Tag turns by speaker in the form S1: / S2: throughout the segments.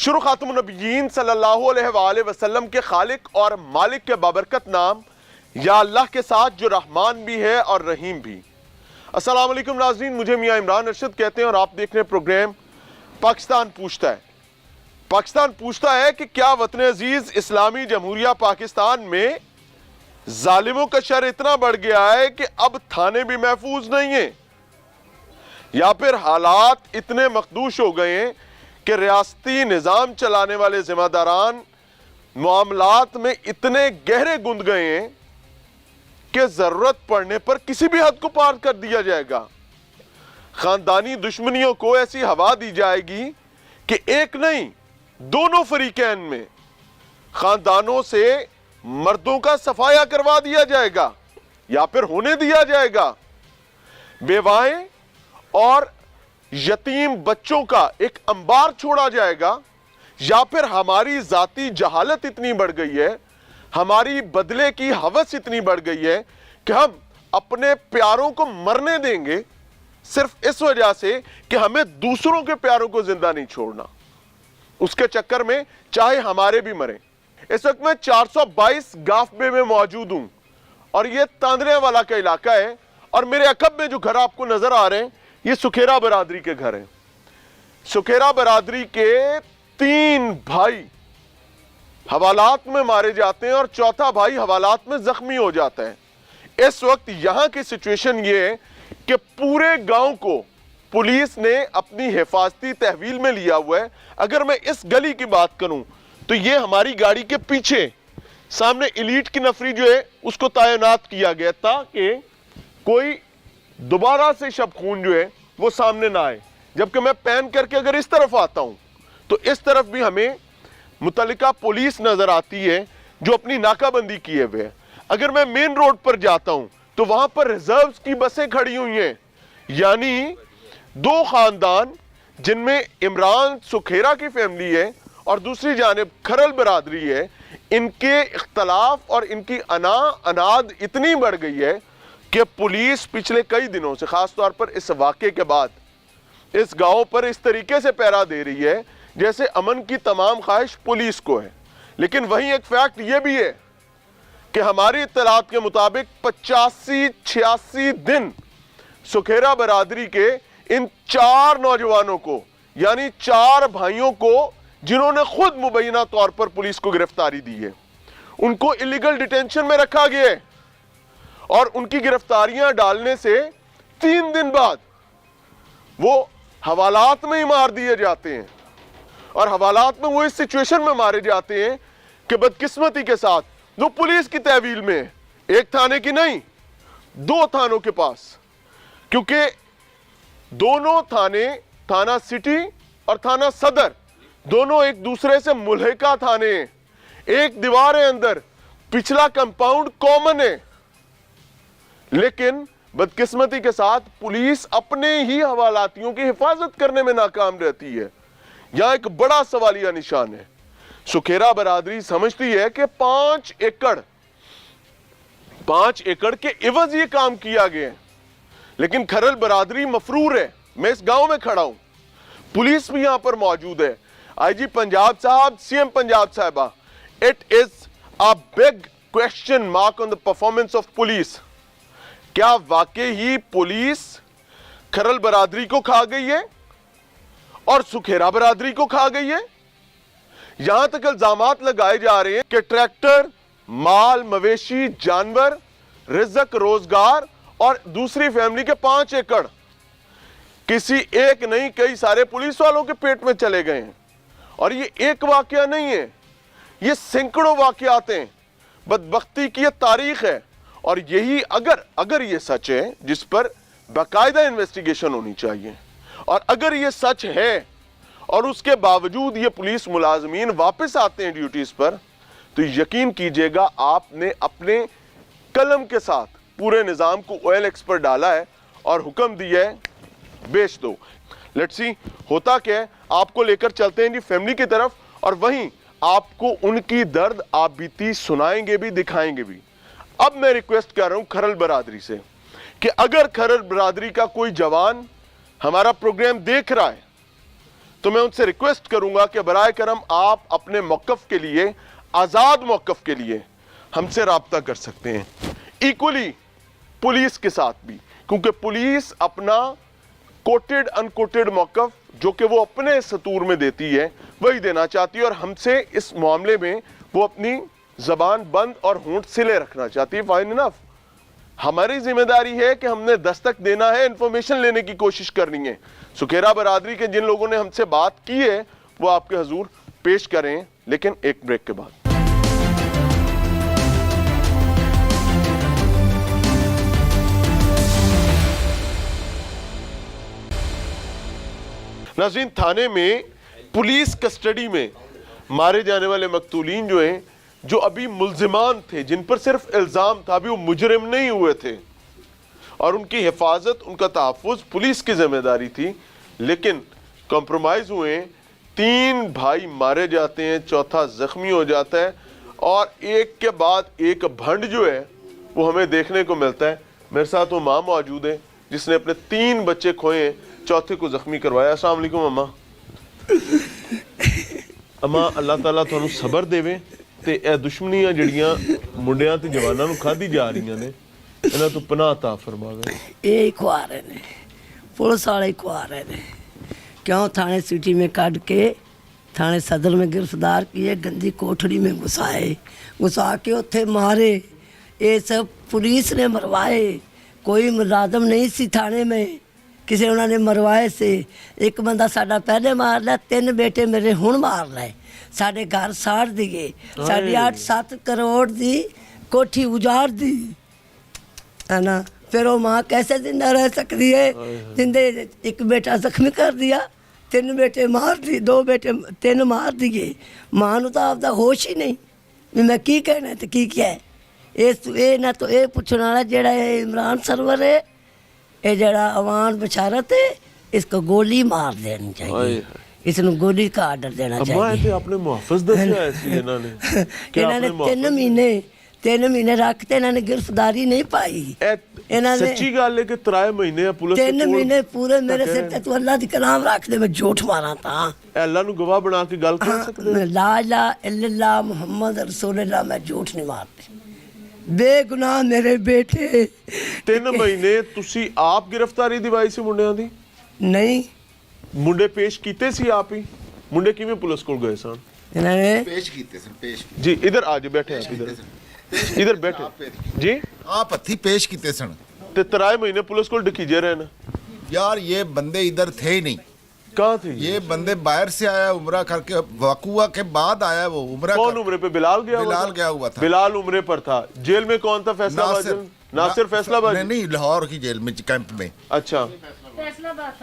S1: शुरू खातमुन नबीयीन सल्लल्लाहु अलैहि वसल्लम के खालिक और मालिक के बाबरकत नाम या अल्लाह के साथ जो रहमान भी है और रहीम भी। अस्सलाम वालेकुम नाज़रीन, मुझे मियां इमरान अरशद कहते हैं और आप देख रहे हैं प्रोग्राम पाकिस्तान पूछता है। पाकिस्तान पूछता है कि क्या वतन अजीज इस्लामी जमहूरिया पाकिस्तान में जालिमों का शर इतना बढ़ गया है कि अब थाने भी महफूज नहीं है, या फिर हालात इतने मखदूश हो गए हैं कि रियासती निज़ाम चलाने वाले जिम्मेदारान मामलात में इतने गहरे गुंद गए हैं कि ज़रूरत पड़ने पर किसी भी हद को पार कर दिया जाएगा। ख़ानदानी दुश्मनियों को ऐसी हवा दी जाएगी कि एक नहीं दोनों फरीकैन में ख़ानदानों से मर्दों का सफाया करवा दिया जाएगा या फिर होने दिया जाएगा। बेवाएं और यतीम बच्चों का एक अंबार छोड़ा जाएगा, या फिर हमारी जाती जहालत इतनी बढ़ गई है, हमारी बदले की हवस इतनी बढ़ गई है कि हम अपने प्यारों को मरने देंगे सिर्फ इस वजह से कि हमें दूसरों के प्यारों को जिंदा नहीं छोड़ना। उसके चक्कर में चाहे हमारे भी मरें। इस वक्त मैं 422 गाफबे में मौजूद हूं और ये तांदरे वाला का इलाका है, और मेरे अकब में जो घर आपको नजर आ रहे हैं ये सुखेरा बरादरी के घर हैं। सुखेरा बरादरी के 3 भाई हवालात में मारे जाते हैं और चौथा भाई हवालात में जख्मी हो जाता है। इस वक्त यहां की सिचुएशन ये है कि पूरे गांव को पुलिस ने अपनी हिफाजती तहवील में लिया हुआ है। अगर मैं इस गली की बात करूं तो ये हमारी गाड़ी के पीछे सामने एलीट की नफरी जो है उसको तैनात किया गया ताकि कोई दोबारा से शब खून जो है वो सामने ना आए। जबकि मैं पैन करके अगर इस तरफ आता हूं तो इस तरफ भी हमें मुतल्लिका पुलिस नजर आती है जो अपनी नाकाबंदी किए हुए है। अगर मैं मेन रोड पर जाता हूं तो वहां पर रिजर्व्स की बसें खड़ी हुई हैं, यानी 2 खानदान जिनमें इमरान सुखेरा की फैमिली है और दूसरी जानिब खरल बरादरी है, इनके इख्तलाफ और इनकी अनाद इतनी बढ़ गई है कि पुलिस पिछले कई दिनों से, खास तौर पर इस वाक़े के बाद, इस गांव पर इस तरीके से पहरा दे रही है जैसे अमन की तमाम ख्वाहिश पुलिस को है। लेकिन वहीं एक फैक्ट ये भी है कि हमारी इत्तलात के मुताबिक 85-86 दिन सुखेरा बरादरी के इन 4 नौजवानों को, यानी 4 भाइयों को जिन्होंने खुद मुबैना तौर पर पुलिस को गिरफ्तारी दी है, उनको इलीगल डिटेंशन में रखा गया है। और उनकी गिरफ्तारियां डालने से 3 दिन बाद वो हवालात में ही मार दिए जाते हैं। और हवालात में वो इस सिचुएशन में मारे जाते हैं कि बदकिस्मती के साथ वो पुलिस की तहवील में, एक थाने की नहीं 2 थानों के पास, क्योंकि दोनों थाने, थाना सिटी और थाना सदर, दोनों एक दूसरे से मुल्हिका थाने हैं। एक दीवार है अंदर, पिछला कंपाउंड कॉमन है, लेकिन बदकिस्मती के साथ पुलिस अपने ही हवालातियों की हिफाजत करने में नाकाम रहती है। यहां एक बड़ा सवालिया निशान है। सुखेरा बरादरी समझती है कि 5 एकड़ के इवज ये काम किया गया है, लेकिन खरल बरादरी मफरूर है। मैं इस गांव में खड़ा हूं, पुलिस भी यहां पर मौजूद है, आईजी पंजाब साहब, सीएम पंजाब साहिबा। It is a big question mark on the performance of police. क्या वाकई ही पुलिस खरल बरादरी को खा गई है और सुखेरा बरादरी को खा गई है? यहां तक इल्जामात लगाए जा रहे हैं कि ट्रैक्टर, माल मवेशी, जानवर, रिज़्क, रोजगार और दूसरी फैमिली के 5 एकड़ किसी एक नहीं कई सारे पुलिस वालों के पेट में चले गए हैं। और ये एक वाकया नहीं है, ये सैकड़ों वाकयात हैं। बदबख्ती की ये तारीख है। और यही अगर ये सच है, जिस पर बाकायदा इन्वेस्टिगेशन होनी चाहिए, और अगर ये सच है और उसके बावजूद ये पुलिस मुलाजमीन वापस आते हैं ड्यूटीज पर, तो यकीन कीजिएगा आपने अपने कलम के साथ पूरे निज़ाम को OLX पर डाला है और हुक्म दिया है बेच दो। लेट्स सी होता क्या है। आपको लेकर चलते हैं जी फैमिली की तरफ, और वहीं आपको उनकी दर्द आप बीती सुनाएंगे भी, दिखाएंगे भी। अब मैं रिक्वेस्ट कर रहा हूं खरल बरादरी से कि अगर खरल बरादरी का कोई जवान हमारा प्रोग्राम देख रहा है तो मैं उनसे रिक्वेस्ट करूंगा कि बराए करम आप अपने मौक़िफ़ के लिए, आज़ाद मौक़िफ़ के लिए हमसे राब्ता कर सकते हैं। इक्वली पुलिस के साथ भी, क्योंकि पुलिस अपना कोटेड अनकोटेड मौक़िफ़ जो कि वो अपने सतूर में देती है वही देना चाहती है, और हमसे इस मामले में वो अपनी ज़बान बंद और होंठ सिले रखना चाहती है। फाइन इनफ, हमारी जिम्मेदारी है कि हमने दस्तक देना है, इंफॉर्मेशन लेने की कोशिश करनी है। सुखेरा बरादरी के जिन लोगों ने हमसे बात की है वो आपके हुजूर पेश करें, लेकिन एक ब्रेक के बाद। नाज़रीन, थाने में पुलिस कस्टडी में मारे जाने वाले मकतूलीन जो हैं, जो अभी मुल्जिमान थे, जिन पर सिर्फ इल्ज़ाम था, अभी वो मुजरिम नहीं हुए थे, और उनकी हिफाजत, उनका तहफ़्फ़ुज़ पुलिस की ज़िम्मेदारी थी, लेकिन कॉम्प्रोमाइज़ हुए। 3 भाई मारे जाते हैं, चौथा ज़ख्मी हो जाता है, और एक के बाद एक भंड जो है वो हमें देखने को मिलता है। मेरे साथ वो माँ मौजूद है जिसने अपने 3 बच्चे खोए हैं, चौथे को ज़ख्मी करवाया। अस्सलाम वालेकुम अम्मा। अम्मा, अल्लाह ताला तुहानू सबर देवे ते ए दुश्मनियां जड़ियां मुंडियां ते जवानां नू खाधी जा रही ने, इन्हां तो पनाह अता फरमावे।
S2: ये खुआ रहे ने, पुलिस वाले खुआ रहे ने, क्यों थाने सिटी में काट के थाने सदर में गिरफ्तार किए, गंदी कोठड़ी में घुसा के उत्थे मारे। ये सब पुलिस ने मरवाए, कोई मुलाजम नहीं सी थाने में, किसी उन्होंने मरवाए से। एक बंदा साडा पहले मार लिया, 3 बेटे मेरे हुण मार लाए, साढ़े घर साड़ दिए, साढ़े 8-7 करोड़ दी कोठी उजाड़ दी, है ना। फिर वो माँ कैसे जिंदा रह सकती है? जिंदे एक बेटा जख्मी कर दिया, 3 बेटे मार दिए, 2 बेटे 3 मार दिए। माँ नू तो आपदा होश ही नहीं भी मैं की कहना तो की क्या है। ये ना तो ये पूछने वाला जेड़ा इमरान सरवर है, ये जरा अवान बशारत है, इसको गोली मार देनी चाहिए, इसनु गोली का आर्डर देना चाहिए।
S1: आपने मुहफ़्फ़ज़ दस्या ऐसी इन्होंने
S2: 3 महीने रखते, इन्होंने गिरफ्तारी नहीं पाई।
S1: सच्ची गल है कि 3 महीने पुलिस
S2: 3 महीने पूरे मेरे सिर ते तू अल्लाह दी कलाम रख दे, मैं झूठ मारा था।
S1: अल्लाह नू गवाह बना के गल कर सकदे।
S2: ला इलाहा इल्लल्लाह मुहम्मद रसूलुल्लाह, मैं झूठ नहीं मारती, बेगुनाह मेरे बेटे।
S1: 3 महीने तुसी आप गिरफ्तारी दिवाई सी मुंडियां दी?
S2: नहीं,
S1: मुंडे पेश कीते सी आप ही? मुंडे किवें पुलिस कोल गए सन?
S2: इन्होंने
S3: पेश कीते सन, पेश
S1: जी इधर आ जाओ, बैठे आप इधर बैठे जी।
S3: आप हथी पेश कीते सन
S1: ते 3 महीने पुलिस कोल डकीजे रहे ना
S3: यार। ये बंदे इधर थे ही नहीं।
S1: कहाँ थे
S3: ये बंदे बाहर से आया, उम्रा करके, वकूआ के बाद आया वो उम्रा।
S1: कौन उम्रे पे? बिलाल गया
S3: हुआ था।
S1: बिलाल उम्रे पर था। जेल में कौन था? फैसलाबाद। नासिर फैसलाबाद?
S3: नहीं, लाहौर की जेल में, कैंप में।
S1: अच्छा,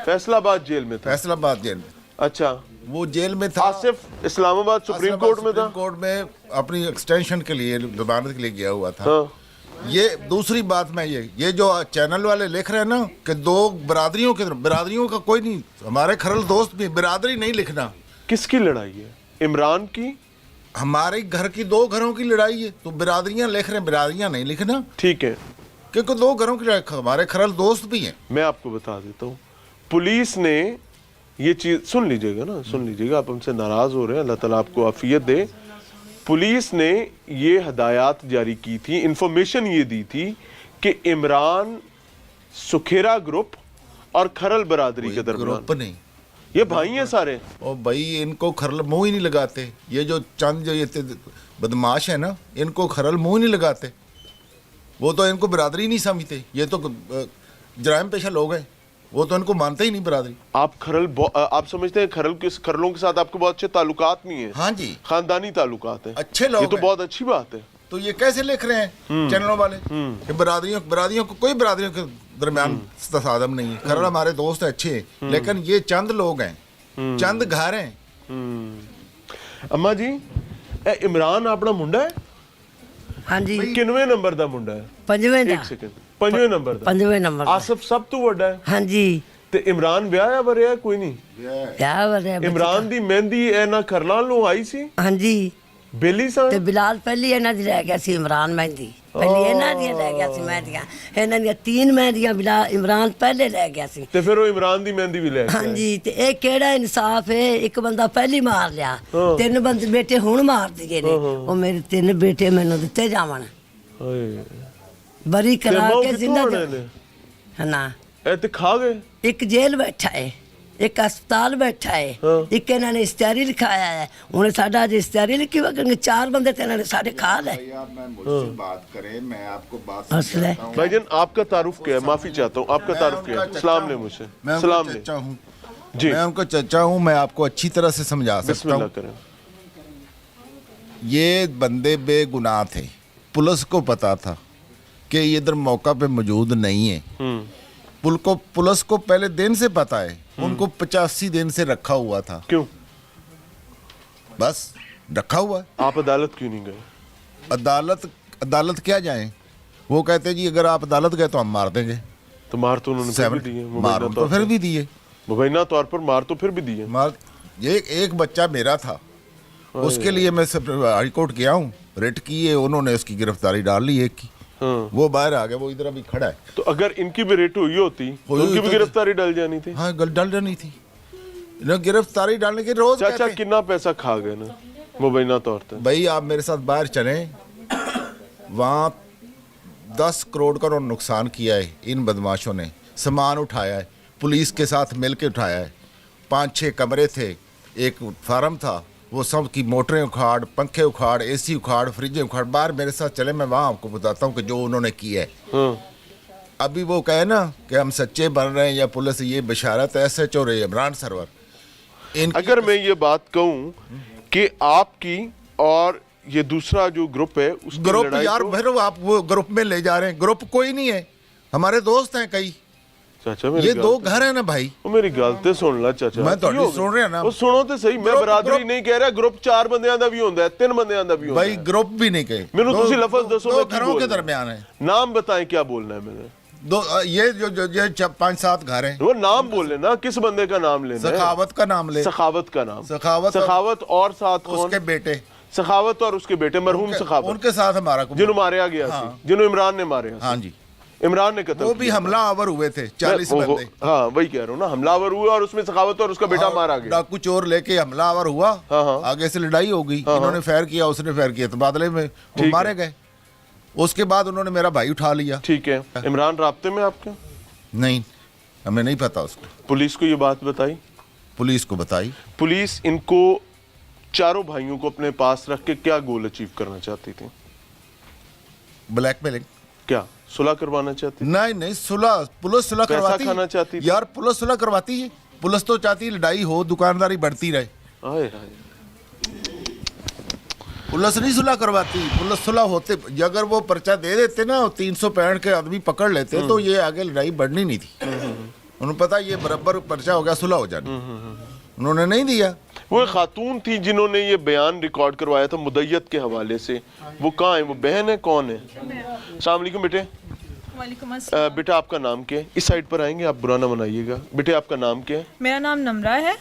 S1: फैसलाबाद जेल में था।
S3: फैसलाबाद जेल में।
S1: अच्छा,
S3: वो जेल में था।
S1: आसिफ इस्लामाबाद सुप्रीम कोर्ट में था।
S3: सुप्रीम कोर्ट में अपनी एक्सटेंशन के लिए, जमानत के लिए गया हुआ था।
S1: हाँ।
S3: ये दूसरी बात मैं ये जो चैनल वाले लिख रहे हैं ना कि 2 बिरादरियों का कोई नहीं, हमारे खरल दोस्त भी बिरादरी नहीं लिखना।
S1: किसकी लड़ाई है? इमरान की?
S3: हमारे घर की 2 घरों की लड़ाई है, तो बिरादरियां लिख रहे हैं, बिरादरियां नहीं लिखना।
S1: ठीक है,
S3: क्योंकि 2 घरों की लड़ाई, हमारे खरल दोस्त भी हैं।
S1: मैं आपको बता देता हूँ, पुलिस ने ये चीज़ सुन लीजिएगा ना, सुन लीजिएगा, आप हमसे नाराज़ हो रहे हैं, अल्लाह ताला आपको आफियत दे। पुलिस ने ये हदायत जारी की थी, इंफॉर्मेशन ये दी थी कि इमरान सुखेरा ग्रुप और खरल बरादरी के दरमियान।
S3: ग्रुप नहीं,
S1: ये भाई हैं सारे।
S3: और भाई इनको खरल मुंह ही नहीं लगाते। ये जो चंद जो ये बदमाश है ना, इनको खरल मुंह ही नहीं लगाते। वो तो इनको बिरादरी नहीं समझते, ये तो जराइम पेशा लोग हैं, वो तो इनको मानते ही नहीं बिरादरी।
S1: आप समझते हैं खरलों के साथ आपके बहुत अच्छे ताल्लुकात नहीं है?
S3: हाँ जी,
S1: खानदानी ताल्लुकात है,
S3: अच्छे लोग।
S1: ये तो बहुत अच्छी बात है।
S3: तो ये कैसे लिख रहे हैं चैनलों वाले कि बिरादरियों को, कोई बिरादरियों के दरमियान तसादम नहीं है। खरल हमारे दोस्त अच्छे हैं, लेकिन ये चंद लोग हैं, चंद घर हैं।
S1: अम्मा जी, इमरान अपना मुंडा है?
S2: हाँ जी।
S1: किनवे नंबर दा मुंडा है?
S2: 5वें दा।
S1: 1 सेकंड, 5वें नंबर दा।
S2: 5वें नंबर दा।
S1: आसिफ सब तो वड्डा है?
S2: हाँ जी।
S1: ते इमरान ब्याह वरिया कोई नहीं?
S2: ब्याह वरिया।
S1: इमरान दी मेहंदी ए ना खरलाल नु आई सी?
S2: हाँ जी।
S1: ਬੇਲੀ ਸਾਂ
S2: ਤੇ ਬਿਲਾਲ ਪਹਿਲੀ ਇਹਨਾਂ ਦੀ ਰਹਿ ਗਿਆ ਸੀ ਇਮਰਾਨ ਮਹਿੰਦੀ, ਪਹਿਲੀ ਇਹਨਾਂ ਦੀਆਂ ਰਹਿ ਗਿਆ ਸੀ ਮਹਿੰਦੀਆਂ, ਇਹਨਾਂ ਦੀਆਂ 3 ਮਹਿੰਦੀਆਂ ਬਿਲਾਲ ਇਮਰਾਨ ਪਹਿਲੇ ਲੈ ਗਿਆ ਸੀ।
S1: ਤੇ ਫਿਰ ਉਹ ਇਮਰਾਨ ਦੀ ਮਹਿੰਦੀ ਵੀ ਲੈ ਕੇ ਆਏ।
S2: ਹਾਂਜੀ, ਤੇ ਇਹ ਕਿਹੜਾ ਇਨਸਾਫ ਹੈ? ਇੱਕ ਬੰਦਾ ਪਹਿਲੀ ਮਾਰ ਲਿਆ, 3 ਬੰਦੇ ਬੇਟੇ ਹੁਣ ਮਾਰ ਦਿਏ ਨੇ। ਉਹ ਮੇਰੇ 3 ਬੇਟੇ ਮੈਨੂੰ ਦਿੱਤੇ ਜਾਵਣ,
S1: ਹਾਏ
S2: ਬਰੀ ਕਰਾ
S1: ਤੇ ਮੌਤ
S2: ਕੇ
S1: ਕਿੱਥੋਂ
S2: ਜ਼ਿੰਦਾ
S1: ਹੋਣੇ ਨੇ?
S2: ਹੈ ਨਾ।
S1: ਇਹ ਤੇ ਖਾ ਗਏ।
S2: ਇੱਕ ਜੇਲ੍ਹ ਬੈਠਾ ਹੈ, ਇੱਕ ਹਸਪਤਾਲ ਬੈਠਾ ਹੈ, ਇੱਕ ਇਹਨਾਂ ਨੇ ਇਸ਼ਤਿਹਾਰੀ ਲਿਖਾਇਆ ਹੈ। ਹੁਣ ਸਾਡਾ ਅੱਜ ਇਸ਼ਤਿਹਾਰੀ ਲਿਖੀ ਵਗਣਗੇ 4 ਬੰਦੇ ਤੇ ਇਹਨਾਂ ने साढ़े खा ले।
S3: आप मैं मुझसे बात करें, मैं आपको बात
S2: असले।
S3: समझाता हूं।
S1: भाईजान आपका तारुफ क्या है? माफी चाहता हूँ, आपका तारुफ क्या है? सलाम ले मुझसे।
S3: मैं
S1: सलाम
S3: उनका
S1: ले
S3: चचा हूँ
S1: जी।
S3: मैं उनका चचा हूँ, मैं आपको अच्छी तरह से समझा सकता
S1: बिस्मिल्लाह
S3: हूँ।
S1: करें।
S3: ये बंदे बेगुनाह थे, पुलिस को पता था कि ये इधर मौका पे मौजूद नहीं है। पुलिस को पहले दिन से पता है, उनको 85 दिन से रखा हुआ था।
S1: क्यों?
S3: बस रखा हुआ है।
S1: आप अदालत क्यों नहीं गए?
S3: अदालत क्या जाए? वो कहते जी अगर आप अदालत गए तो हम मार देंगे।
S1: तो मार तो उन्होंने फिर भी दिए,
S3: मार
S1: मुबैना
S3: तो
S1: तौर
S3: फिर
S1: पर।
S3: भी दिए।
S1: मुबैना तौर पर मार तो फिर भी दिए।
S3: मार ये एक बच्चा मेरा था, उसके लिए मैं सब हाई कोर्ट गया हूँ, रिट की है, उन्होंने उसकी गिरफ्तारी डाल ली एक की।
S1: हाँ।
S3: वो बाहर आ गया, वो इधर अभी खड़ा है।
S1: तो अगर इनकी भी रेट हुई होती तो
S3: हुई
S1: उनकी भी
S3: तो-
S1: गिरफ्तारी डल जानी थी।
S3: हाँ डाल जानी थी। इन्हें गिरफ्तारी डालने के रोज
S1: चाचा
S3: कहते,
S1: कितना पैसा खा गए ना मुबैना तौर पर?
S3: भाई आप मेरे साथ बाहर चलें, वहाँ 10 करोड़ का उन्होंने नुकसान किया है इन बदमाशों ने। सामान उठाया है, पुलिस के साथ मिल के उठाया है। 5-6 कमरे थे, एक फार्म था, वो सब की मोटरें उखाड़, पंखे उखाड़, एसी उखाड़, फ्रिजें उखाड़। बाहर मेरे साथ चले, मैं वहाँ आपको बताता हूँ कि जो उन्होंने किया है।
S1: हाँ।
S3: अभी वो कहे ना कि हम सच्चे बन रहे हैं या पुलिस, ये बशारत ऐसे चो रही है इमरान सरवर।
S1: अगर मैं ये बात कहूँ कि आपकी और ये दूसरा जो ग्रुप है उसकी
S3: ग्रुप
S1: लड़ाई
S3: यार
S1: तो-
S3: फिर आप वो ग्रुप में ले जा रहे हैं। ग्रुप कोई नहीं है, हमारे दोस्त हैं कई।
S1: चाचा मेरी
S3: ये
S1: गल
S3: 2
S1: ते-
S3: घर है ना भाई।
S1: ਉਹ ਮੇਰੀ ਗੱਲ ਤੇ ਸੁਣ ਲੈ ਚਾਚਾ।
S3: ਮੈਂ ਤੁਹਾਡੀ
S1: ਕੀ ਹੋ ਗਿਆ?
S3: ਸੁਣ ਰਿਹਾ ਨਾ।
S1: ਉਹ ਸੁਣੋ ਤੇ ਸਹੀ, ਮੈਂ
S3: ਗਰੁੱਪ-
S1: ਬਰਾਦਰੀ
S3: ਗਰੁੱਪ-
S1: ਨਹੀਂ ਕਹਿ ਰਿਹਾ, ਗਰੁੱਪ 4 ਬੰਦਿਆਂ ਦਾ ਵੀ ਹੁੰਦਾ ਹੈ, 3 ਬੰਦਿਆਂ ਦਾ ਵੀ ਹੁੰਦਾ
S3: भाई
S1: है।
S3: ग्रुप भी नहीं कहे।
S1: मैंने तुसी लफ्ज़ दसो, मैं की
S3: घरों
S1: बोल
S3: के
S1: रहा हूं।
S3: दरमियान है।
S1: नाम बताएं, क्या बोलना है मैंने?
S3: ये जो 5-7 घर हैं।
S1: वो नाम बोल लेना, किस बंदे का नाम लेना है?
S3: सखावत का नाम ले,
S1: सखावत का नाम।
S3: सखावत
S1: सखावत और साथ कौन?
S3: उसके बेटे,
S1: सखावत और उसके बेटे मरहूम सखावत,
S3: उनके साथ हमारा
S1: जिन्हों मारे गया
S3: हाँ।
S1: सी, जिन्हों इमरान ने मारे
S3: हाँ जी,
S1: इमरान ने कत्ल
S3: वो भी
S1: किया।
S3: हमला आवर हुए थे 40
S1: वो-
S3: बंदे।
S1: हाँ वही कह रहा हूँ ना, हमलावर हुए और उसमें सखावत और उसका बेटा मारा गया।
S3: डाकू चोर लेके हमलावर हुआ,
S1: हाँ, हाँ।
S3: आगे से लड़ाई हो गई, इन्होंने फायर किया, उसने फायर किया, तो बादले में वो
S1: ठीक
S3: मारे गए। उसके बाद उन्होंने मेरा भाई उठा लिया।
S1: ठीक है, इमरान राब्ते में आपके?
S3: नहीं, हमें नहीं पता उसको।
S1: पुलिस को ये बात बताई?
S3: पुलिस को बताई।
S1: पुलिस इनको चारों भाइयों को अपने पास रख के क्या गोल अचीव करना चाहती थी?
S3: ब्लैकमेलिंग।
S1: क्या सुलह करवाना चाहती थी?
S3: नहीं सुलह, पुलिस सुलह
S1: पैसा
S3: करवाती
S1: खाना चाहती थी?
S3: यार पुलिस सुलह करवाती है। पुलिस तो चाहती है लड़ाई हो, दुकानदारी बढ़ती रहे।
S1: आए हाय।
S3: पुलिस नहीं सुलह करवाती। पुलिस सुलह होते, अगर वो पर्चा दे देते ना, 365 के आदमी पकड़ लेते तो ये आगे लड़ाई बढ़नी नहीं थी। उन्हें पता ये बराबर पर्चा हो गया, सुलह हो जानी। उन्होंने नहीं दिया।
S1: वो एक खातून थी जिन्होंने ये बयान रिकॉर्ड करवाया था मुदय्यत के हवाले से, वो कहाँ है? वो बहन है? कौन है? अस्सलाम वालेकुम बेटे।
S4: वालेकुम अस्सलाम।
S1: बेटा आपका नाम क्या है? इस साइड पर आएंगे, आप बुरा ना मनाइएगा। बेटे आपका नाम क्या है?
S4: मेरा नाम नम्रा है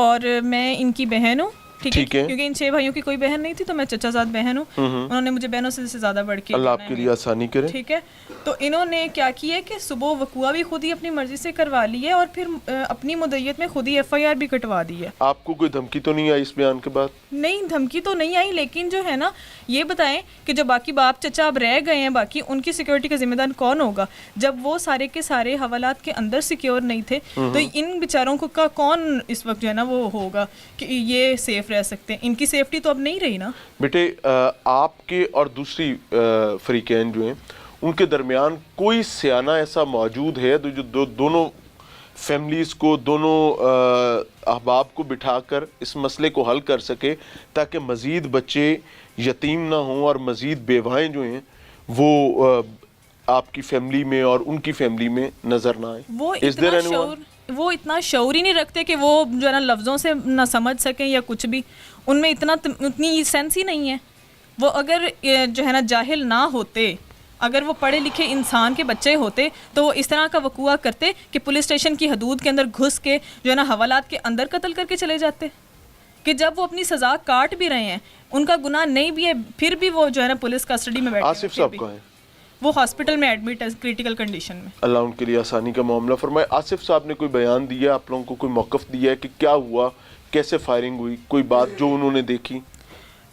S4: और मैं इनकी बहन हूँ।
S1: ठीक है।
S4: क्योंकि इन 6 भाइयों की कोई बहन नहीं थी तो मैं चचाजाद बहन हूँ। उन्होंने मुझे बहनों से ज़्यादा बढ़ के
S1: अल्लाह
S4: माना
S1: आपके
S4: है।
S1: लिए आसानी करे।
S4: ठीक है, तो इन्होंने क्या किया है कि सुबह वकुआ भी खुद ही अपनी मर्जी से करवा ली है और फिर अपनी मुद्दत में खुद ही FIR भी कटवा दी है।
S1: आपको कोई धमकी तो नहीं आई इस बयान के बाद?
S4: नहीं, धमकी तो नहीं आई, लेकिन जो है ना, ये बताएं कि जो बाकी बाप चचा अब रह गए हैं, बाकी उनकी सिक्योरिटी का जिम्मेदार कौन होगा? जब वो सारे के सारे हवालात के अंदर सिक्योर नहीं थे तो इन बेचारों को का कौन इस वक्त जो है ना वो होगा कि ये सेफ रह सकते हैं? इनकी सेफ्टी तो अब नहीं रही ना।
S1: बेटे आपके और दूसरी फरीकैन जो हैं उनके दरमियान कोई सियाना ऐसा मौजूद है जो दोनों फैमिलीज़ को, दोनों अहबाब को बिठाकर इस मसले को हल कर सके ताकि मज़ीद बच्चे यतीम ना हों और मज़ीद बेवाएँ जो हैं वो आपकी फैमिली में और उनकी फैमिली में नज़र ना आए?
S4: वो इतना शऊर ही नहीं रखते कि वो जो है ना लफ्ज़ों से ना समझ सकें या कुछ भी, उनमें उतनी सेंस ही नहीं है। वो अगर जो है ना जाहिल ना होते, अगर वो पढ़े लिखे इंसान के बच्चे होते तो वो इस तरह का वकुआ करते कि पुलिस स्टेशन की हदूद के अंदर घुस के जो है ना हवालात के अंदर कत्ल करके चले जाते کہ جب وہ اپنی سزا کاٹ بھی رہے ہیں, ان کا گناہ نہیں بھی ہے, پھر بھی وہ جو ہے نا پولیس کسٹڈی میں بیٹھے ہیں.
S1: آصف صاحب کہاں ہیں؟
S4: وہ ہاسپٹل میں ایڈمٹ ہے کریٹیکل کنڈیشن میں.
S1: اللہ ان کے لیے آسانی کا معاملہ فرمائے. آصف صاحب نے کوئی بیان دیا, آپ لوگوں کو کوئی موقف دیا ہے کہ کیا ہوا, کیسے فائرنگ ہوئی, کوئی بات جو انہوں نے دیکھی؟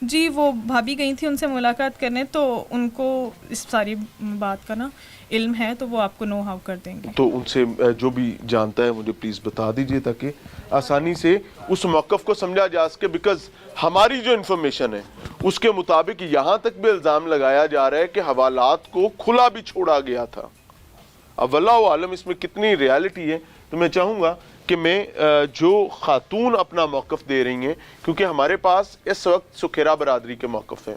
S4: جی وہ بھابھی گئی تھی ان سے ملاقات کرنے, تو ان کو اس ساری بات کا نا علم ہے, تو وہ آپ کو نو ہاؤ کر دیں گے.
S1: تو ان سے جو بھی جانتا ہے مجھے پلیز بتا دیجئے تاکہ آسانی سے اس موقف کو سمجھا جا سکے, بیکاز ہماری جو انفارمیشن ہے اس کے مطابق یہاں تک بھی الزام لگایا جا رہا ہے کہ حوالات کو کھلا بھی چھوڑا گیا تھا. اب واللہ عالم اس میں کتنی ریالٹی ہے. تو میں چاہوں گا کہ میں جو خاتون اپنا موقف دے رہی ہیں, کیونکہ ہمارے پاس اس وقت سکھیرا برادری کے موقف ہیں,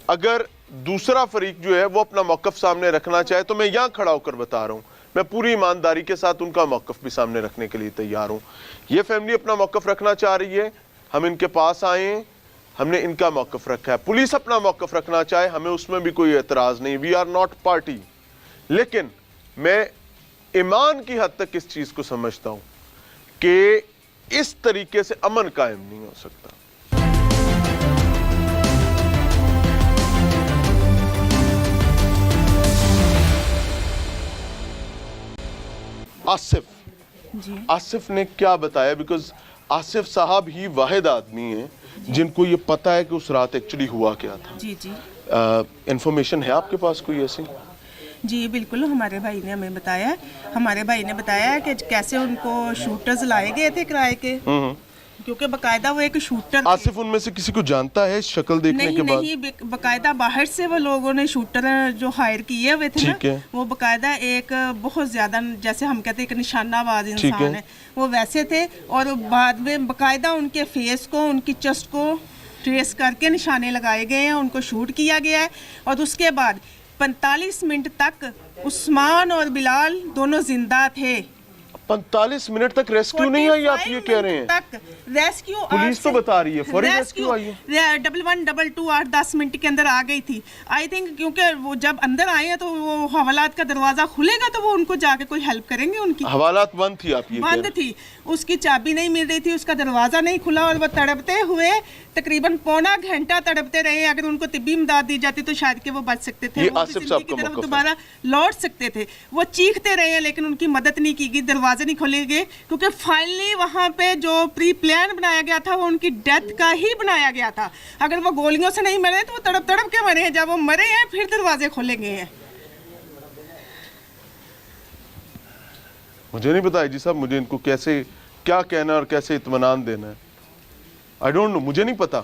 S1: اگر دوسرا فریق جو ہے وہ اپنا موقف سامنے رکھنا چاہے تو میں یہاں کھڑا ہو کر بتا رہا ہوں, میں پوری ایمانداری کے ساتھ ان کا موقف بھی سامنے رکھنے کے لیے تیار ہوں. یہ فیملی اپنا موقف رکھنا چاہ رہی ہے, ہم ان کے پاس آئے ہیں, ہم نے ان کا موقف رکھا ہے. پولیس اپنا موقف رکھنا چاہے, ہمیں اس میں بھی کوئی اعتراض نہیں, وی آر ناٹ پارٹی. لیکن میں ایمان کی حد تک اس چیز کو سمجھتا ہوں کہ اس طریقے سے امن قائم نہیں ہو سکتا. آصف نے کیا بتایا, بیکاز آصف صاحب ہی واحد آدمی ہیں جن کو یہ پتا ہے کہ اس رات ایکچولی ہوا کیا تھا.
S5: جی جی
S1: انفارمیشن ہے آپ کے پاس کوئی ایسی؟
S5: جی بالکل, ہمارے بھائی نے ہمیں بتایا, ہمارے بھائی نے بتایا کہ کیسے ان کو شوٹرز لائے گئے تھے کرائے کے, کیونکہ باقاعدہ وہ ایک شوٹر.
S1: آصف ان میں سے کسی کو جانتا ہے شکل دیکھنے کے بعد؟
S5: نہیں, باقاعدہ باہر سے وہ لوگوں نے شوٹر جو ہائر کیے ہوئے تھے نا, وہ باقاعدہ ایک بہت زیادہ جیسے ہم کہتے ہیں ایک نشانہ باز انسان ہے, وہ ویسے تھے. اور بعد میں باقاعدہ ان کے فیس کو, ان کی چسٹ کو ٹریس کر کے نشانے لگائے گئے ہیں, ان کو شوٹ کیا گیا ہے. اور اس کے بعد 45 منٹ تک عثمان اور بلال دونوں زندہ تھے.
S1: 45 منٹ تک ریسکیو نہیں آئی, آپ یہ کہہ رہے ہیں؟
S5: ریسکیو
S1: پولیس تو بتا رہی ہے فوری ریسکیو آئی ہے.
S5: 1122 8-10 منٹ کے اندر آ گئی تھی آئی تھنک, کیونکہ وہ جب اندر آئے ہیں تو وہ حوالات کا دروازہ کھلے گا تو وہ ان کو جا کے کوئی ہیلپ کریں گے. ان کی
S1: حوالات بند تھی, آپ یہ
S5: بند تھی, اس کی چابی نہیں مل رہی تھی, اس کا دروازہ نہیں کھلا, اور وہ تڑپتے ہوئے تقریباً پونا گھنٹہ تڑپتے رہے. اگر ان کو طبی امداد دی جاتی تو شاید کہ وہ بچ سکتے تھے,
S1: یہ آصف صاحب کا موقف
S5: دوبارہ لوٹ سکتے تھے. وہ چیختے رہے لیکن ان کی مدد نہیں کی گئی, دروازے نہیں کھولے گئے, کیونکہ فائنلی وہاں پہ جو پری پلان بنایا گیا تھا وہ ان کی ڈیتھ کا ہی بنایا گیا تھا. اگر وہ گولیوں سے نہیں مرے تو وہ تڑپ تڑپ کے مرے ہیں, جب وہ مرے ہیں پھر دروازے کھولے گئے ہیں.
S1: مجھے نہیں پتا جی صاحب, مجھے ان کو کیسے کیا کہنا اور کیسے اطمینان دینا ہے. I don't know, مجھے نہیں پتا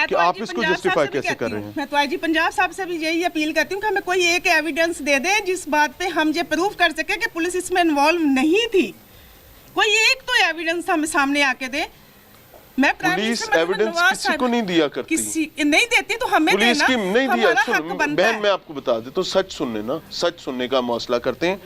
S1: کہ آپ اس کو جسٹیفائی کیسے کر رہے ہیں.
S5: میں تو آئی جی پنجاب صاحب سے بھی یہی اپیل کرتی ہوں کہ ہمیں کوئی ایک ایویڈنس دے دیں جس بات پہ ہم یہ پروف کر سکیں کہ پولیس اس میں انوالو نہیں تھی. کوئی ایک تو ایویڈنس ہمیں سامنے آ کے دے. میں
S1: پولیس ایویڈنس کسی کو نہیں دیا کرتی,
S5: نہیں دیتی تو ہمیں
S1: پولیس
S5: دینا,
S1: کی نہیں دیا.
S5: حق بنتا
S1: بہن
S5: ہے.
S1: میں آپ کو بتا دیتا ہوں, سچ سننے نا, سچ سننے کا حوصلہ کرتے ہیں.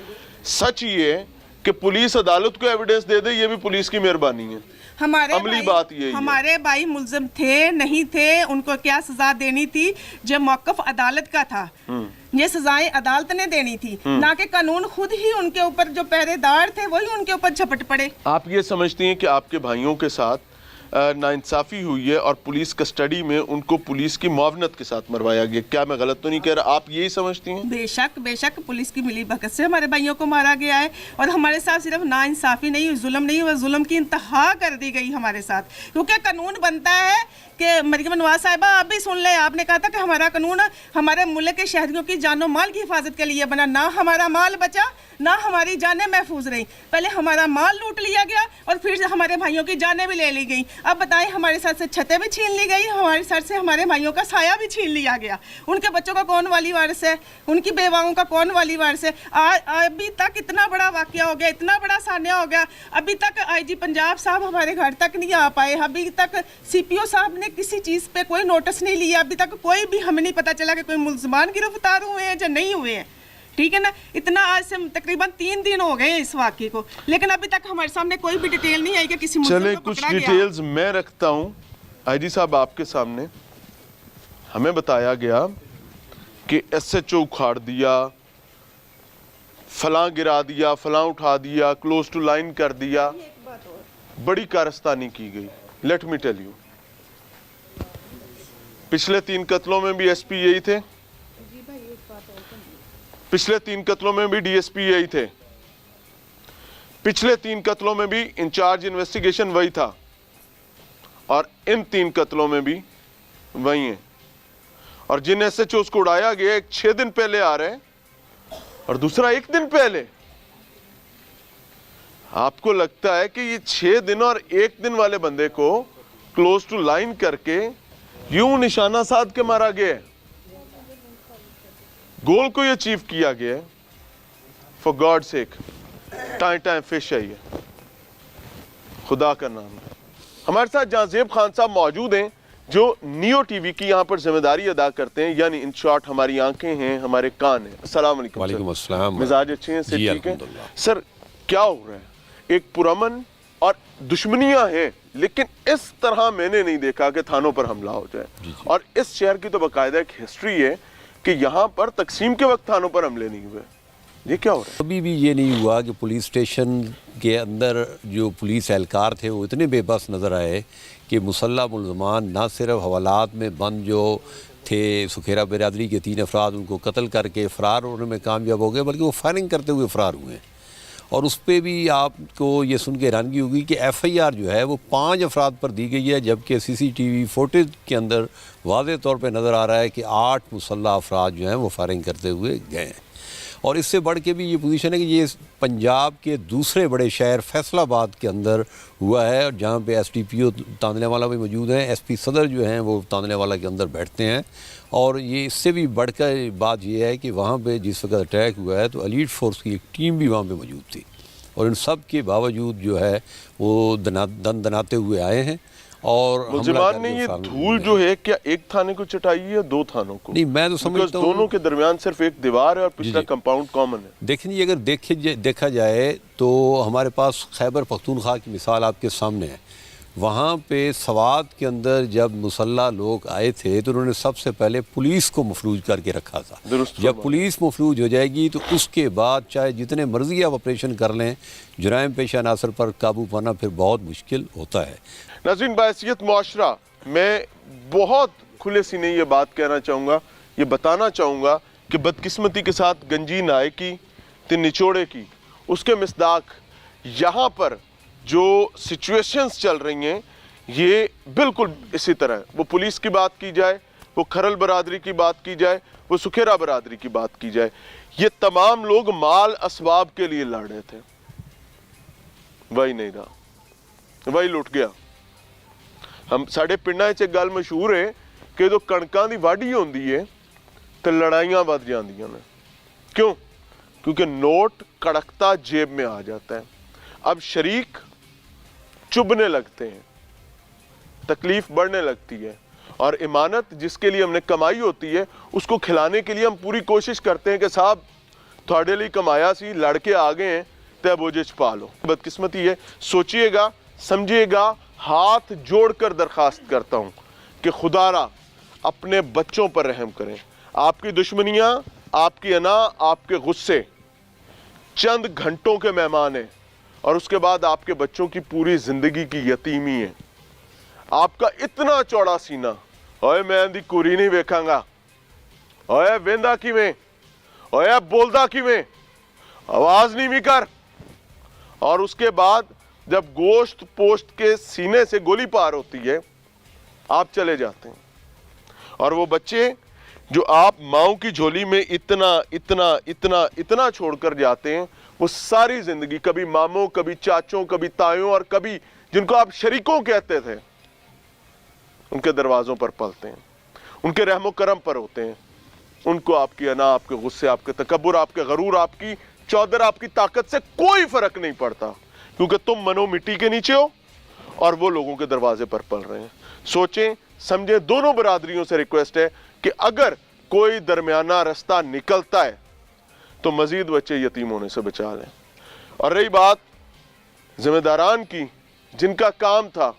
S1: سچ یہ ہے کہ پولیس عدالت کو ایویڈنس دے دے, یہ بھی پولیس کی مہربانی ہے. عملی بات یہ ہے.
S5: ہمارے بھائی ملزم تھے نہیں تھے, ان کو کیا سزا دینی تھی, جو موقف عدالت کا تھا, یہ سزائیں عدالت نے دینی تھی, نہ کہ قانون خود ہی ان کے اوپر جو پہرے دار تھے وہی ان کے اوپر جھپٹ پڑے.
S1: آپ یہ سمجھتی ہیں کہ آپ کے بھائیوں کے ساتھ ناانصافی ہوئی ہے اور پولیس کسٹڈی میں ان کو پولیس کی معاونت کے ساتھ مروایا گیا, کیا میں غلط تو نہیں کہہ رہا؟ آپ یہی سمجھتی ہیں؟
S5: بے شک پولیس کی ملی بھگت سے ہمارے بھائیوں کو مارا گیا ہے, اور ہمارے ساتھ صرف ناانصافی نہیں ہوئی, ظلم نہیں ہوا, ظلم کی انتہا کر دی گئی ہمارے ساتھ. کیونکہ قانون بنتا ہے کہ مریم نواز صاحبہ آپ بھی سن لیں, آپ نے کہا تھا کہ ہمارا قانون ہمارے ملک کے شہریوں کی جان و مال کی حفاظت کے لیے بنا. نہ ہمارا مال بچا نہ ہماری جانیں محفوظ رہیں, پہلے ہمارا مال لوٹ لیا گیا اور پھر ہمارے بھائیوں کی جانیں بھی لے لی گئیں. اب بتائیں, ہمارے ساتھ سے چھتیں بھی چھین لی گئی, ہمارے ساتھ سے ہمارے بھائیوں کا سایہ بھی چھین لیا گیا. ان کے بچوں کا کون والی وارث ہے, ان کی بیواؤں کا کون والی وارث ہے؟ ابھی تک اتنا بڑا واقعہ ہو گیا, اتنا بڑا سانحہ ہو گیا, ابھی تک آئی جی پنجاب صاحب ہمارے گھر تک نہیں آ پائے, ابھی تک سی پی او صاحب نے کسی چیز پہ کوئی نوٹس نہیں لیا, ابھی تک کوئی بھی ہمیں نہیں پتا چلا کہ کوئی ملزمان گرفتار ہوئے ہیں یا نہیں ہوئے ہیں. ٹھیک ہے نا, اتنا آج سے تقریباً 3 دن ہو گئے اس واقعے کو, لیکن ابھی تک ہمارے سامنے کوئی بھی ڈیٹیل نہیں آئی کہ کسی ملزم کو
S1: کچھ
S5: پکڑا گیا.
S1: ڈیٹیلز میں رکھتا ہوں آئی جی صاحب آپ کے سامنے. ہمیں بتایا گیا کہ ایس ایچ او اکھاڑ دیا, فلاں گرا دیا, فلاں اٹھا دیا, کلوز ٹو لائن کر دیا, بڑی کارستانی کی گئی. لیٹ می ٹیل یو, पिछले 3 कत्लों में भी एसपी यही थे, पिछले 3 कत्लों में भी डीएसपी यही थे, पिछले 3 कत्लों में भी इंचार्ज इन्वेस्टिगेशन वही था, और इन 3 कत्लों में भी वही है। और जिन एसएचओस को उड़ाया गया, एक 6 दिन पहले आ रहे हैं और दूसरा 1 दिन पहले। आपको लगता है कि ये 6 दिन और 1 दिन वाले बंदे को क्लोज टू लाइन करके यूं निशाना साध के मारा गया है, गोल को ये अचीव किया गया है। For God sake, time time fish है ये, खुदा का नाम है। हमारे साथ जाजेब खान साहब मौजूद हैं, जो नियो टीवी की यहाँ पर जिम्मेदारी अदा करते हैं, यानी इन शॉर्ट हमारी आंखें हैं, हमारे कान हैं। अस्सलाम वालेकुम।
S6: वालेकुम अस्सलाम।
S1: मिजाज अच्छे हैं, से
S6: जी,
S1: ठीक है
S6: अल्हम्दुलिल्लाह।
S1: सर? क्या हो रहा है? एक पुरअमन और दुश्मनियां हैं, लेकिन इस तरह मैंने नहीं देखा कि थानों पर हमला हो जाए। और इस शहर की तो बाकायदा एक हिस्ट्री है कि यहाँ पर तकसीम के वक्त थानों पर हमले नहीं हुए। ये क्या हो रहा है?
S6: कभी भी ये नहीं हुआ कि पुलिस स्टेशन के अंदर जो पुलिस एहलकार थे वो इतने बेबस नज़र आए कि मुसल्लह मुलज़मान ना सिर्फ हवालात में बंद जो थे सुखेरा बिरादरी के 3 अफराद, उनको कत्ल करके फ़रार होने में कामयाब हो गए, बल्कि वो फायरिंग करते हुए फ़रार हुए हैं। और उस पर भी आपको ये सुन के हैरानगी होगी कि FIR जो है वो 5 अफराद पर दी गई है, जबकि CCTV फुटेज के अंदर वाज़े तौर पे नज़र आ रहा है कि 8 मुसल्लह अफराद जो हैं वो फायरिंग करते हुए गए हैं। और इससे बढ़ के भी ये पोजीशन है कि ये पंजाब के दूसरे बड़े शहर फैसलाबाद के अंदर हुआ है, और जहाँ पे SDPO तांदलेवाला भी मौजूद हैं, SP सदर जो हैं वो तांदलेवाला के अंदर बैठते हैं। और ये इससे भी बढ़कर बात ये है कि वहाँ पे जिस वक्त अटैक हुआ है तो एलीट फोर्स की एक टीम भी वहाँ पे मौजूद थी, और इन सब के बावजूद जो है वो दनाते हुए आए हैं। और
S1: मुलजिमान ने ये धूल जो है क्या एक थाने को चटाई है या 2 थानों को?
S6: नहीं, मैं तो समझता हूँ
S1: दोनों के दरमियान सिर्फ एक दीवार है और पिछला कंपाउंड कॉमन है।
S6: देखिए, अगर देखा जाए तो हमारे पास खैबर पख्तूनख्वा की मिसाल आपके सामने है। वहाँ पे सवात के अंदर जब मुसल्ला लोग आए थे तो उन्होंने सबसे पहले पुलिस को मफलूज करके रखा था। जब पुलिस मफलूज हो जाएगी तो उसके बाद चाहे जितने मर्जी आप ऑपरेशन कर लें, जुराइम पेशा अनासर पर काबू पाना फिर बहुत मुश्किल होता है।
S1: नाज़रीन, बाहैसियत मुआशरा मैं बहुत खुले सीने ये बात कहना चाहूँगा, ये बताना चाहूँगा कि बदकिस्मती के साथ गंजी नाए की ते निचोड़े की, उसके मिसदाक यहाँ पर जो सिचुएशंस चल रही हैं ये बिल्कुल इसी तरह है। वो पुलिस की बात की जाए, वो खरल बरादरी की बात की जाए, वो सुखेरा बरादरी की बात की जाए, ये तमाम लोग माल असबाब के लिए लड़ रहे थे। वही नहीं रहा, वही लुट गया। हम साढ़े पिंडां च एक गल मशहूर है कि जो कणकां दी वाढी होंदी है तो लड़ाइयां बध जांदियां ने। क्यों? क्योंकि नोट कड़कता जेब में आ जाता है। अब शरीक चुभने लगते हैं, तकलीफ बढ़ने लगती है, और इमानत जिसके लिए हमने कमाई होती है उसको खिलाने के लिए हम पूरी कोशिश करते हैं कि साहब थोड़े लिए कमाया सी, लड़के आ गए हैं तो बोझे छपा लो। बदकिस्मती है। सोचिएगा, समझिएगा, हाथ जोड़कर दरखास्त करता हूं कि खुदारा अपने बच्चों पर रहम करें। आपकी दुश्मनियां, आपकी अना, आपके गुस्से चंद घंटों के मेहमान हैं, और उसके बाद आपके बच्चों की पूरी जिंदगी की यतीमी है। आपका इतना चौड़ा सीना, ओए मैं दी कुरी नहीं वेखांगा, ओए वेंदा किवें, ओए बोलदा किवें, आवाज नहीं भी कर। और उसके बाद जब गोश्त पोस्ट के सीने से गोली पार होती है आप चले जाते हैं, और वो बच्चे जो आप माओ की झोली में इतना इतना इतना इतना छोड़कर जाते हैं, वो सारी जिंदगी कभी मामों, कभी चाचों, कभी तायों, और कभी जिनको आप शरीकों कहते थे, उनके दरवाजों पर पलते हैं, उनके रहमो करम पर होते हैं। उनको आपकी अना, आपके गुस्से, आपके तकब्बुर, आपके गरूर, आपकी चौधर, आपकी ताकत से कोई फर्क नहीं पड़ता, क्योंकि तुम मनो मिट्टी के नीचे हो और वो लोगों के दरवाजे पर पल रहे हैं। सोचें, समझें। दोनों बरादरियों से रिक्वेस्ट है कि अगर कोई दरमियाना रास्ता निकलता है तो मजीद बच्चे यतीम होने से बचा लें। और रही बात जिम्मेदारान की, जिनका काम था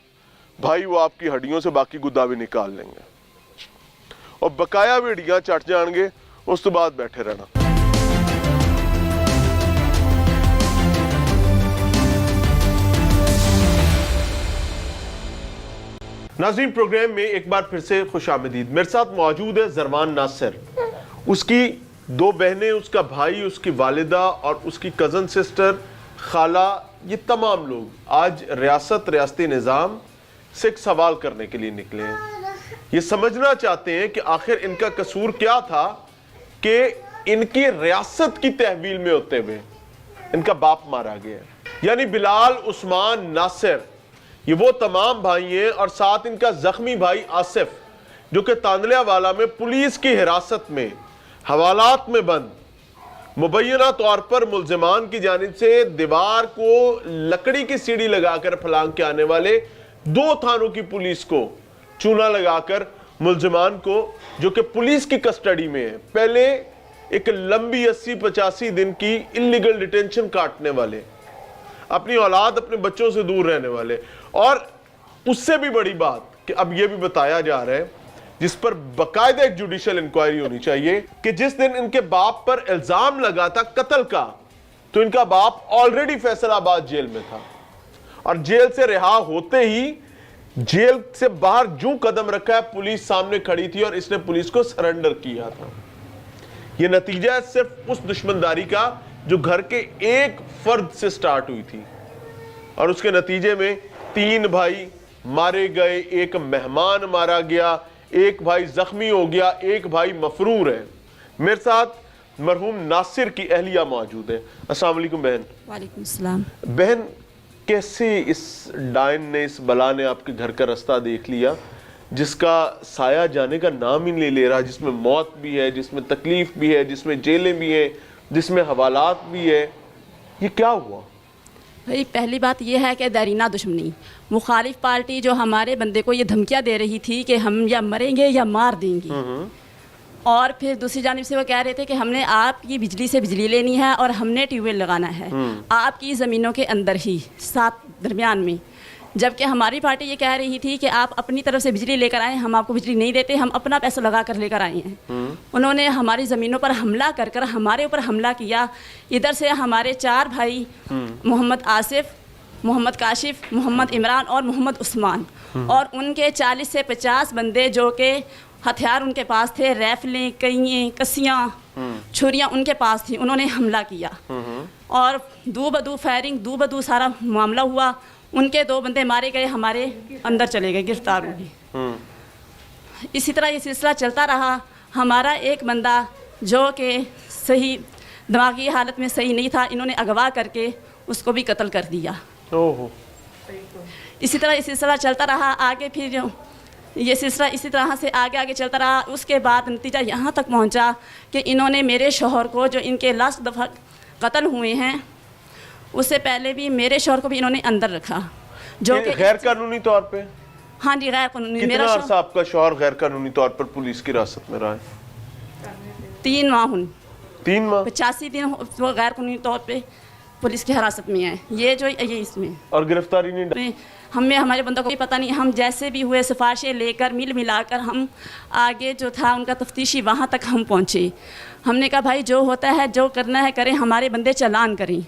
S1: भाई, वो आपकी हड्डियों से बाकी गुद्दा भी निकाल लेंगे और बकाया भी हड्डियां चट जाएंगे, उस तो बाद बैठे रहना। नाज़रीन, प्रोग्राम में एक बार फिर से खुश आमदीद। मेरे साथ मौजूद है ज़रमान नासिर, उसकी 2 बहनें, उसका भाई, उसकी वालिदा और उसकी कज़न सिस्टर, खाला, ये तमाम लोग आज रियासती निज़ाम से एक सवाल करने के लिए निकले हैं। ये समझना चाहते हैं कि आखिर इनका कसूर क्या था कि इनकी रियासत की तहवील में होते हुए इनका बाप मारा गया। यानी बिलाल, उस्मान, नासिर, ये वो तमाम भाई हैं और साथ इनका जख्मी भाई आसिफ, जो कि तांदलियावाला में पुलिस की हिरासत में हवालात में बंद, मुबैना तौर पर मुल्जिमान की जानिब से दीवार को लकड़ी की सीढ़ी लगाकर फलांग के आने वाले 2 थानों की पुलिस को चूना लगाकर मुल्जिमान को, जो कि पुलिस की कस्टडी में है, पहले एक लंबी 80-85 दिन की इलीगल डिटेंशन काटने वाले, अपनी औलाद, अपने बच्चों से दूर रहने वाले, और उससे भी बड़ी बात कि अब यह भी बताया जा रहा है, जिस पर बाकायदा एक जुडिशियल इंक्वायरी होनी चाहिए, कि जिस दिन इनके बाप पर इल्जाम लगा था कत्ल का, तो इनका बाप ऑलरेडी फैसलाबाद जेल में था और जेल से रिहा होते ही जेल से बाहर जो कदम रखा है, पुलिस सामने खड़ी थी और इसने पुलिस को सरेंडर किया था। यह नतीजा है सिर्फ उस दुश्मनदारी का जो घर के एक फर्द से स्टार्ट हुई थी, और उसके नतीजे में 3 भाई मारे गए, एक मेहमान मारा गया, एक भाई जख्मी हो गया, एक भाई मफरूर है। मेरे साथ मरहूम नासिर की अहलिया मौजूद है। अस्सलाम वालेकुम बहन।
S7: वालेकुम सलाम।
S1: बहन, कैसे इस डायन ने, इस बला ने आपके घर का रास्ता देख लिया, जिसका साया जाने का नाम ही नहीं ले रहा, जिसमें मौत भी है, जिसमें तकलीफ भी है, जिसमें जेलें भी हैं, जिसमें हवालात भी है, ये क्या हुआ?
S7: भाई पहली बात यह है कि दरीना दुश्मनी, मुखालिफ पार्टी जो हमारे बंदे को ये धमकियां दे रही थी कि हम या मरेंगे या मार देंगे, और फिर दूसरी जानिब से वो कह रहे थे कि हमने आपकी बिजली से बिजली लेनी है और हमने ट्यूबवेल लगाना है आपकी ज़मीनों के अंदर ही, साथ दरमियान में। जबकि हमारी पार्टी ये कह रही थी कि आप अपनी तरफ से बिजली लेकर आएँ, हम आपको बिजली नहीं देते, हम अपना पैसा लगा कर लेकर आए हैं। उन्होंने हमारी ज़मीनों पर हमला कर कर हमारे ऊपर हमला किया। इधर से हमारे 4 भाई, मोहम्मद आसिफ, मोहम्मद काशिफ, मोहम्मद इमरान और मोहम्मद उस्मान, और उनके 40 से 50 बंदे जो कि हथियार उनके पास थे, राइफलें, कईएँ, कसियाँ, छुरियाँ उनके पास थी, उन्होंने हमला किया और दो बदू फायरिंग, दो बदू सारा मामला हुआ। उनके 2 बंदे मारे गए, हमारे अंदर चले गए, गिरफ्तार हो गए। इसी तरह ये सिलसिला चलता रहा। हमारा एक बंदा जो कि सही दिमागी हालत में सही नहीं था, इन्होंने अगवा करके उसको भी कत्ल कर दिया।
S1: ओहो।
S7: इसी तरह ये सिलसिला चलता रहा आगे, फिर जो ये सिलसिला इसी तरह से आगे आगे चलता रहा। उसके बाद नतीजा यहाँ तक पहुँचा कि इन्होंने मेरे शौहर को, जो इनके लास्ट दफ़ा कत्ल हुए हैं, उससे पहले भी मेरे शौहर को भी इन्होंने अंदर रखा, जो कि
S1: गैर कानूनी तौर पे।
S7: हाँ जी, गैर कानूनी।
S1: कितना अरसा आपका शौहर गैर कानूनी तौर पर पुलिस की हिरासत में रहा है?
S7: 3 माह।
S1: 3 माह?
S7: 85 दिन वो गैर कानूनी तौर पे पुलिस की हिरासत में है। ये जो ये इसमें
S1: और गिरफ्तारी नहीं?
S7: हमें हमारे बंदों को पता नहीं, हम जैसे भी हुए सिफारिशें लेकर मिल मिलाकर हम आगे जो था उनका तफ्तीशी, वहाँ तक हम पहुँचे। हमने कहा भाई जो होता है, जो करना है करें, हमारे बंदे चालान करें।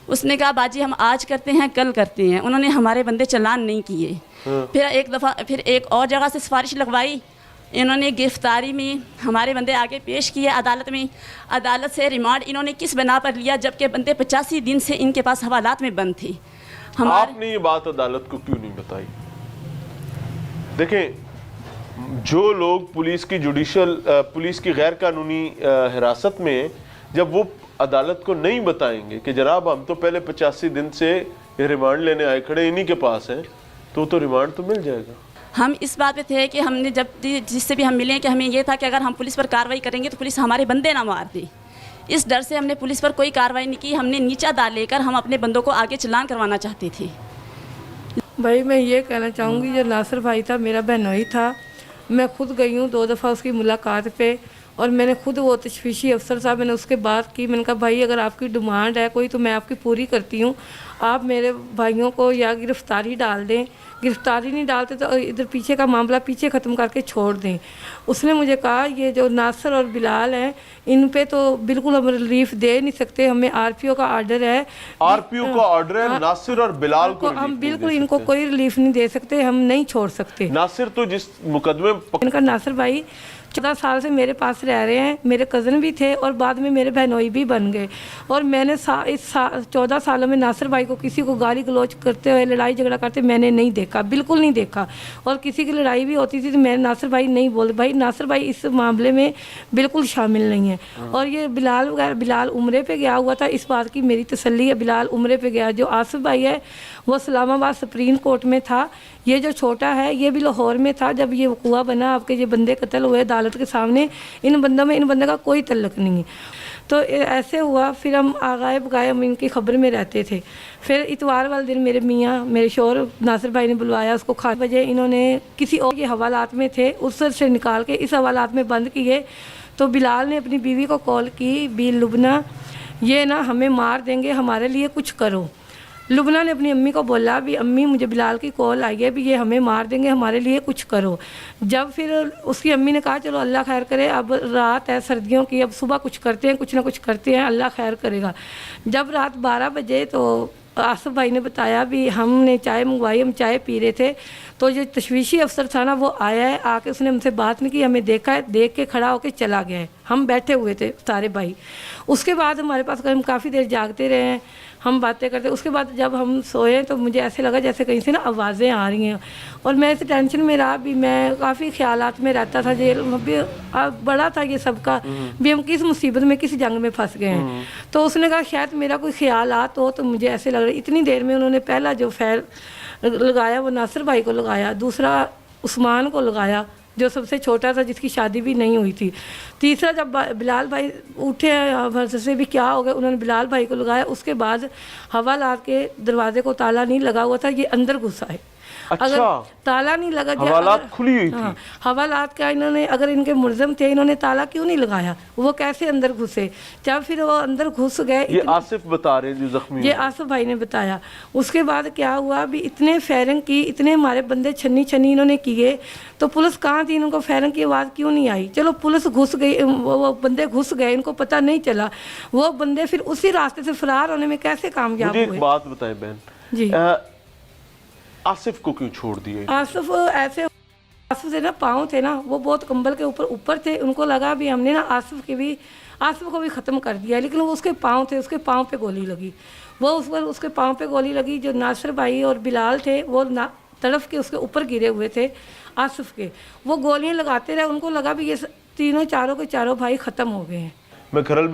S7: उसने कहा बाजी हम आज करते हैं, कल करते हैं। उन्होंने हमारे बंदे चालान नहीं किए। फिर एक और जगह से सिफारिश लगवाई, इन्होंने गिरफ्तारी में हमारे बंदे आगे पेश किए अदालत में। अदालत से रिमांड इन्होंने किस बिना पर लिया, जबकि बंदे 85 दिन से इनके पास हवालात में बंद थे।
S1: आपने ये बात अदालत को क्यों नहीं बताई? देखें, जो लोग पुलिस की गैर कानूनी हिरासत में, जब वो अदालत को नहीं बताएंगे कि जनाब हम तो पहले 85 दिन से ये रिमांड लेने आए खड़े, इन्हीं के पास हैं, तो रिमांड तो मिल जाएगा।
S7: हम इस बात पे थे कि हमने जब जिससे भी हम मिले कि हमें ये था कि अगर हम पुलिस पर कार्रवाई करेंगे तो पुलिस हमारे बंदे ना मार दे। इस डर से हमने पुलिस पर कोई कार्रवाई नहीं की। हमने नीचा दाल लेकर हम अपने बंदों को आगे चालान करवाना चाहते थे।
S8: भाई मैं ये कहना चाहूँगी, जो नासिर भाई था मेरा बहनोई था। मैं खुद गई हूँ 2 दफ़ा उसकी मुलाकात पे, और मैंने खुद वो तशफीशी अफसर साहब, मैंने उसके बात की। मैंने कहा भाई अगर आपकी डिमांड है कोई तो मैं आपकी पूरी करती हूँ। आप मेरे भाइयों को या गिरफ्तारी डाल दें, गिरफ्तारी नहीं डालते तो इधर पीछे का मामला पीछे ख़त्म करके छोड़ दें। उसने मुझे कहा ये जो नासिर और बिलाल हैं इन पे तो बिल्कुल हम रिलीफ दे नहीं सकते, हमें आरपीओ का ऑर्डर है,
S1: आरपीओ का ऑर्डर है, नासिर और बिलाल को
S8: हम
S1: relief नहीं
S8: बिल्कुल
S1: दे
S8: इनको
S1: सकते।
S8: कोई रिलीफ नहीं दे सकते, हम नहीं छोड़ सकते।
S1: नासिर तो जिस मुकदमे में
S8: इनका नासिर भाई 14 साल से मेरे पास रह रहे हैं, मेरे कज़न भी थे और बाद में मेरे बहनोई भी बन गए। और मैंने इस 14 सालों में नासिर भाई को किसी को गाली गलौज करते हुए लड़ाई झगड़ा करते मैंने नहीं देखा, बिल्कुल नहीं देखा। और किसी की लड़ाई भी होती थी तो मैं नासिर भाई नहीं बोल, भाई नासिर भाई इस मामले में बिल्कुल शामिल नहीं है। और ये बिलाल वगैरह, बिलाल उम्रे पे गया हुआ था, इस बात की मेरी तसल्ली है, बिलाल उम्रे पे गया। जो आसिफ भाई है वो इस्लामाबाद सुप्रीम कोर्ट में था, ये जो छोटा है ये भी लाहौर में था। जब ये वक़ूआ बना, आपके ये बंदे कत्ल हुए अदालत के सामने, इन बंदों का कोई तल्लक नहीं है। तो ऐसे हुआ, फिर हम आगाए बगाए हम इनकी खबर में रहते थे। फिर इतवार वाले दिन मेरे मियाँ, मेरे शोहर नासिर भाई ने बुलवाया उसको, 8 बजे इन्होंने किसी और के हवालात में थे उस से निकाल के इस हवालात में बंद किए। तो बिलाल ने अपनी बीवी को कॉल की, बी लुबना ये ना हमें मार देंगे, हमारे लिए कुछ करो। लुबना ने अपनी अम्मी को बोला भी अम्मी मुझे बिलाल की कॉल आई है भी ये हमें मार देंगे, हमारे लिए कुछ करो। जब फिर उसकी अम्मी ने कहा चलो अल्लाह खैर करे, अब रात है सर्दियों की, अब सुबह कुछ करते हैं, कुछ ना कुछ करते हैं, अल्लाह खैर करेगा। जब रात 12 बजे तो आसिफ भाई ने बताया भी हमने चाय मंगवाई, हम चाय पी रहे थे तो जो तशवीशी अफसर था ना वो आया है, आके उसने हमसे बात नहीं की, हमें देखा है, देख के खड़ा होके चला गया है। हम बैठे हुए थे सारे भाई। उसके बाद हमारे पास हम काफ़ी देर जागते रहे हैं, हम बातें करते। उसके बाद जब हम सोए तो मुझे ऐसे लगा जैसे कहीं से ना आवाज़ें आ रही हैं और मैं इस टेंशन में रहा भी, मैं काफ़ी ख्यालात में रहता था। जेल भी बड़ा था ये सबका भी, हम किस मुसीबत में किस जंग में फंस गए हैं। तो उसने कहा शायद मेरा कोई ख्यालात हो, तो मुझे ऐसे लग रहा है। इतनी देर में उन्होंने पहला जो फैल लगाया वो नासिर भाई को लगाया, दूसरा उस्मान को लगाया जो सबसे छोटा था जिसकी शादी भी नहीं हुई थी, तीसरा जब बिलाल भाई उठे से भी क्या हो गया उन्होंने बिलाल भाई को लगाया। उसके बाद हवालात के दरवाजे को ताला नहीं लगा हुआ था, ये अंदर घुसा है। अगर ताला नहीं लगा,
S1: हवालात खुली हुई थी।
S8: हवालात का इन्होंने, अगर इनके मुलजम थे इन्होंने ताला क्यों नहीं लगाया, वो कैसे अंदर घुसे? जब फिर वो अंदर घुस गए,
S1: ये आसिफ बता रहे हैं जो जख्मी,
S8: ये आसिफ भाई ने बताया। उसके बाद क्या हुआ भी, इतने फायरिंग की, इतने हमारे बंदे छन्नी छन्नी इन्होंने किए, तो पुलिस कहाँ थी? इनको फायरिंग की आवाज़ क्यों नहीं आई? चलो पुलिस घुस गई, वो बंदे घुस गए, इनको पता नहीं चला। वो बंदे फिर उसी रास्ते से फरार होने में कैसे कामयाब हुए?
S1: मुझे एक बात बताएं बहन
S8: जी,
S1: आसिफ को क्यों छोड़ दिए?
S8: आसिफ ऐसे, आसिफ से ना पाँव थे ना वो बहुत कंबल के ऊपर थे, उनको लगा भी हमने ना आसिफ को भी ख़त्म कर दिया, लेकिन वो उसके पाँव थे, उसके पाँव पे गोली लगी। वो उस पर उसके पाँव पे गोली लगी। जो नासिर भाई और बिलाल थे वो तड़फ के उसके ऊपर गिरे हुए थे आसिफ के, वो गोलियां लगाते रहे, उनको लगा भी ये तीनों चारों के चारों भाई ख़त्म हो गए हैं।
S1: मैं खरल